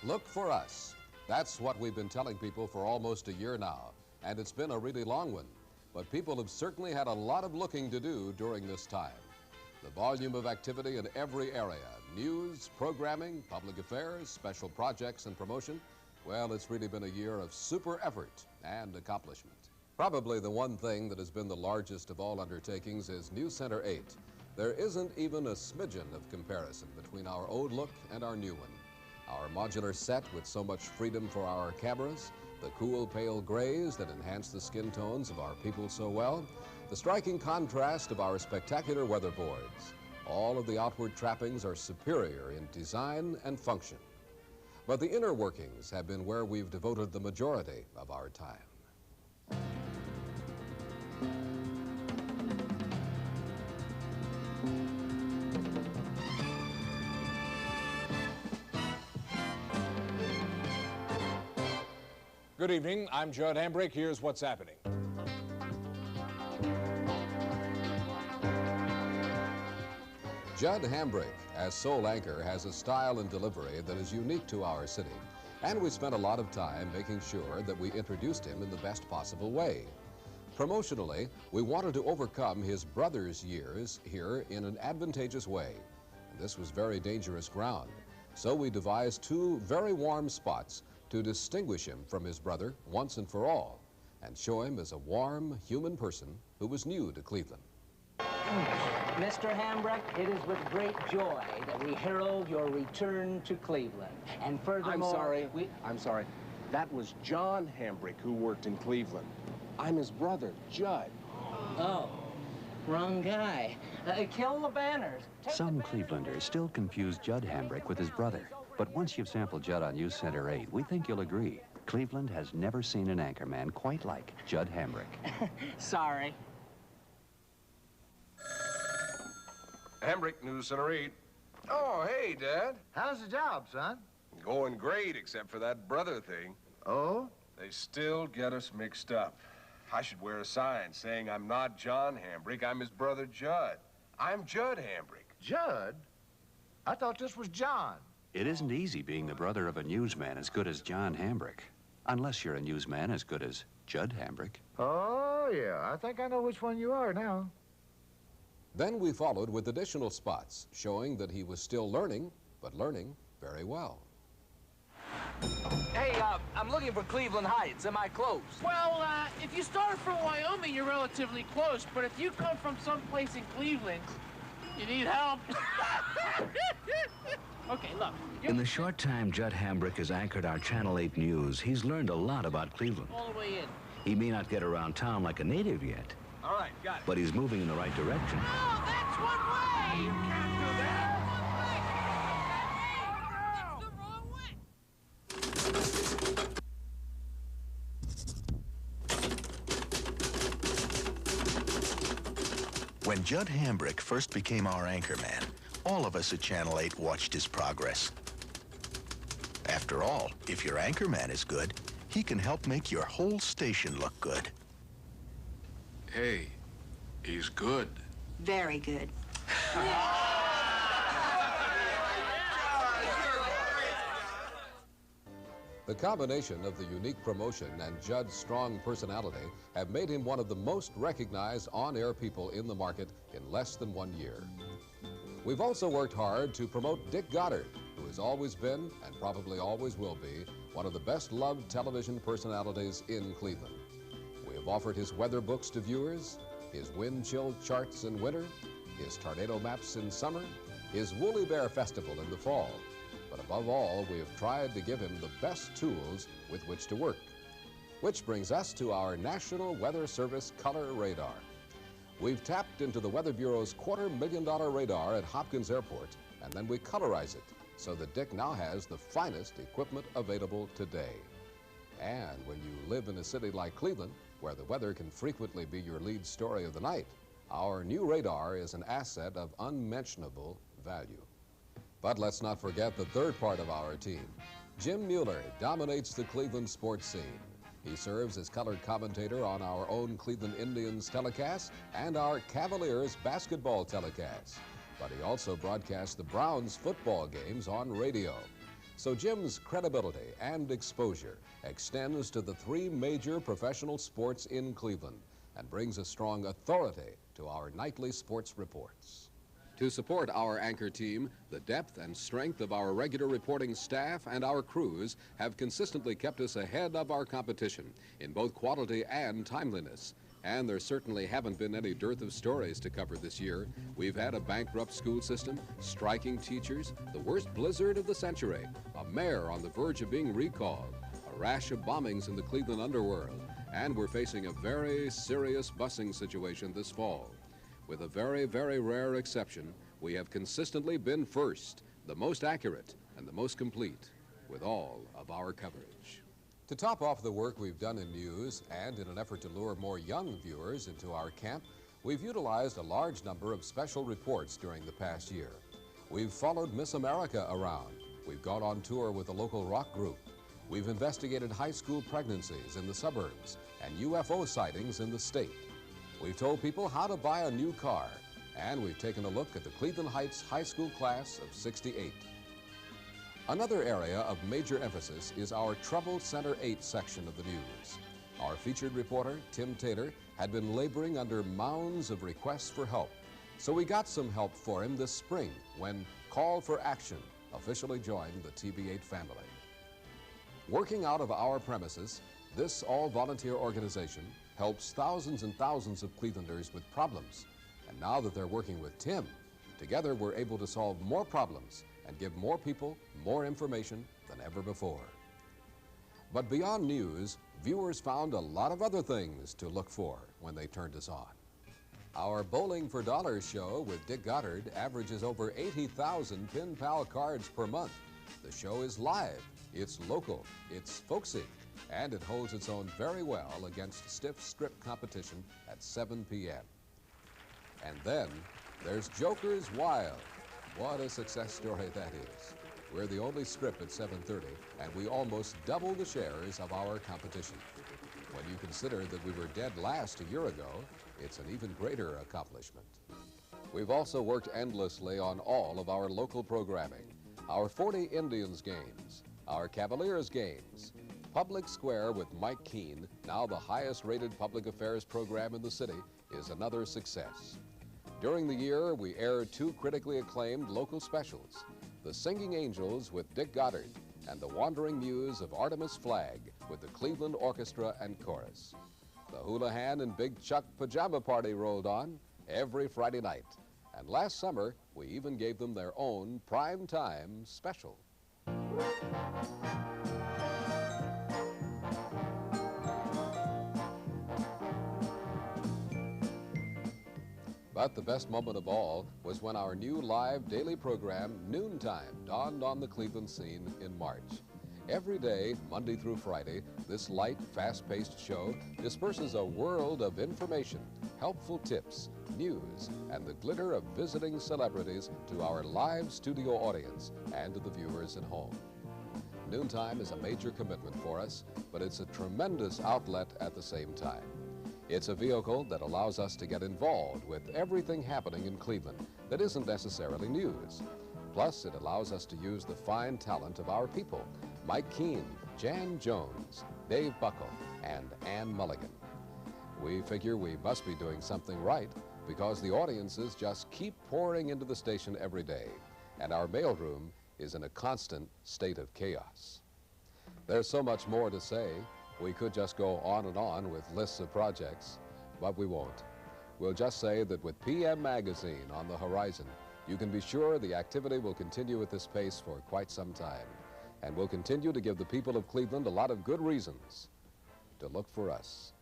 Look for us. That's what we've been telling people for almost a year now, and it's been a really long one. But people have certainly had a lot of looking to do during this time. The volume of activity in every area, news, programming, public affairs, special projects, and promotion, well, it's really been a year of super effort and accomplishment. Probably the one thing that has been the largest of all undertakings is News Center 8. There isn't even a smidgen of comparison between our old look and our new one. Our modular set with so much freedom for our cameras, the cool pale grays that enhance the skin tones of our people so well, the striking contrast of our spectacular weatherboards. All of the outward trappings are superior in design and function. But the inner workings have been where we've devoted the majority of our time. Good evening, I'm Judd Hambrick. Here's what's happening. Judd Hambrick, as sole anchor, has a style and delivery that is unique to our city. And we spent a lot of time making sure that we introduced him in the best possible way. Promotionally, we wanted to overcome his brother's years here in an advantageous way. And this was very dangerous ground. So we devised two very warm spots to distinguish him from his brother once and for all, and show him as a warm, human person who was new to Cleveland. Mr. Hambrick, it is with great joy that we herald your return to Cleveland. And furthermore... I'm sorry. That was John Hambrick who worked in Cleveland. I'm his brother, Judd. Oh, wrong guy. Kill the banners. Some Clevelanders still confuse Judd Hambrick with his brother. But once you've sampled Judd on News Center 8, we think you'll agree. Cleveland has never seen an anchorman quite like Judd Hambrick. Sorry. Hambrick, News Center 8. Oh, hey, Dad. How's the job, son? Going great, except for that brother thing. Oh? They still get us mixed up. I should wear a sign saying I'm not John Hambrick, I'm his brother Judd. I'm Judd Hambrick. Judd? I thought this was John. It isn't easy being the brother of a newsman as good as John Hambrick. Unless you're a newsman as good as Judd Hambrick. Oh, yeah. I think I know which one you are now. Then we followed with additional spots, showing that he was still learning, but learning very well. Hey, I'm looking for Cleveland Heights. Am I close? Well, if you start from Wyoming, you're relatively close. But if you come from someplace in Cleveland, you need help. Okay, look. In the short time Judd Hambrick has anchored our Channel 8 News, he's learned a lot about Cleveland. All the way in. He may not get around town like a native yet. All right, got it. But he's moving in the right direction. No, that's one way! You can't do that! When Judd Hambrick first became our anchorman, all of us at Channel 8 watched his progress. After all, if your anchorman is good, he can help make your whole station look good. Hey, he's good. Very good. The combination of the unique promotion and Judd's strong personality have made him one of the most recognized on-air people in the market in less than 1 year. We've also worked hard to promote Dick Goddard, who has always been, and probably always will be, one of the best-loved television personalities in Cleveland. We have offered his weather books to viewers, his wind chill charts in winter, his tornado maps in summer, his Woolly Bear Festival in the fall. But above all, we have tried to give him the best tools with which to work. Which brings us to our National Weather Service Color Radar. We've tapped into the Weather Bureau's $250,000 radar at Hopkins Airport, and then we colorize it so that Dick now has the finest equipment available today. And when you live in a city like Cleveland, where the weather can frequently be your lead story of the night, our new radar is an asset of unmentionable value. But let's not forget the third part of our team. Jim Mueller dominates the Cleveland sports scene. He serves as color commentator on our own Cleveland Indians telecast and our Cavaliers basketball telecast. But he also broadcasts the Browns football games on radio. So Jim's credibility and exposure extends to the 3 major professional sports in Cleveland and brings a strong authority to our nightly sports reports. To support our anchor team, the depth and strength of our regular reporting staff and our crews have consistently kept us ahead of our competition in both quality and timeliness. And there certainly haven't been any dearth of stories to cover this year. We've had a bankrupt school system, striking teachers, the worst blizzard of the century, a mayor on the verge of being recalled, a rash of bombings in the Cleveland underworld, and we're facing a very serious busing situation this fall. With a very, very rare exception, we have consistently been first, the most accurate, and the most complete with all of our coverage. To top off the work we've done in news, and in an effort to lure more young viewers into our camp, we've utilized a large number of special reports during the past year. We've followed Miss America around. We've gone on tour with a local rock group. We've investigated high school pregnancies in the suburbs and UFO sightings in the state. We've told people how to buy a new car, and we've taken a look at the Cleveland Heights High School class of '68. Another area of major emphasis is our Trouble Center 8 section of the news. Our featured reporter, Tim Taylor, had been laboring under mounds of requests for help, so we got some help for him this spring when Call for Action officially joined the TB8 family. Working out of our premises, this all-volunteer organization helps thousands and thousands of Clevelanders with problems. And now that they're working with Tim, together we're able to solve more problems and give more people more information than ever before. But beyond news, viewers found a lot of other things to look for when they turned us on. Our Bowling for Dollars show with Dick Goddard averages over 80,000 Pin Pal cards per month. The show is live, it's local, it's folksy, and it holds its own very well against stiff strip competition at 7 p.m. And then there's Joker's Wild. What a success story that is. We're the only strip at 7:30, and we almost double the shares of our competition. When you consider that we were dead last a year ago, it's an even greater accomplishment. We've also worked endlessly on all of our local programming. Our 40 Indians games, our Cavaliers games, Public Square with Mike Keene, now the highest-rated public affairs program in the city, is another success. During the year, we aired 2 critically acclaimed local specials, The Singing Angels with Dick Goddard and The Wandering Muse of Artemis Flagg with the Cleveland Orchestra and Chorus. The Houlihan and Big Chuck Pajama Party rolled on every Friday night. And last summer, we even gave them their own prime time special. But the best moment of all was when our new live daily program, Noontime, dawned on the Cleveland scene in March. Every day, Monday through Friday, this light, fast-paced show disperses a world of information, helpful tips, news, and the glitter of visiting celebrities to our live studio audience and to the viewers at home. Noontime is a major commitment for us, but it's a tremendous outlet at the same time. It's a vehicle that allows us to get involved with everything happening in Cleveland that isn't necessarily news. Plus, it allows us to use the fine talent of our people, Mike Keene, Jan Jones, Dave Buckle, and Ann Mulligan. We figure we must be doing something right because the audiences just keep pouring into the station every day, and our mailroom is in a constant state of chaos. There's so much more to say. We could just go on and on with lists of projects, but we won't. We'll just say that with PM Magazine on the horizon, you can be sure the activity will continue at this pace for quite some time, and we'll continue to give the people of Cleveland a lot of good reasons to look for us.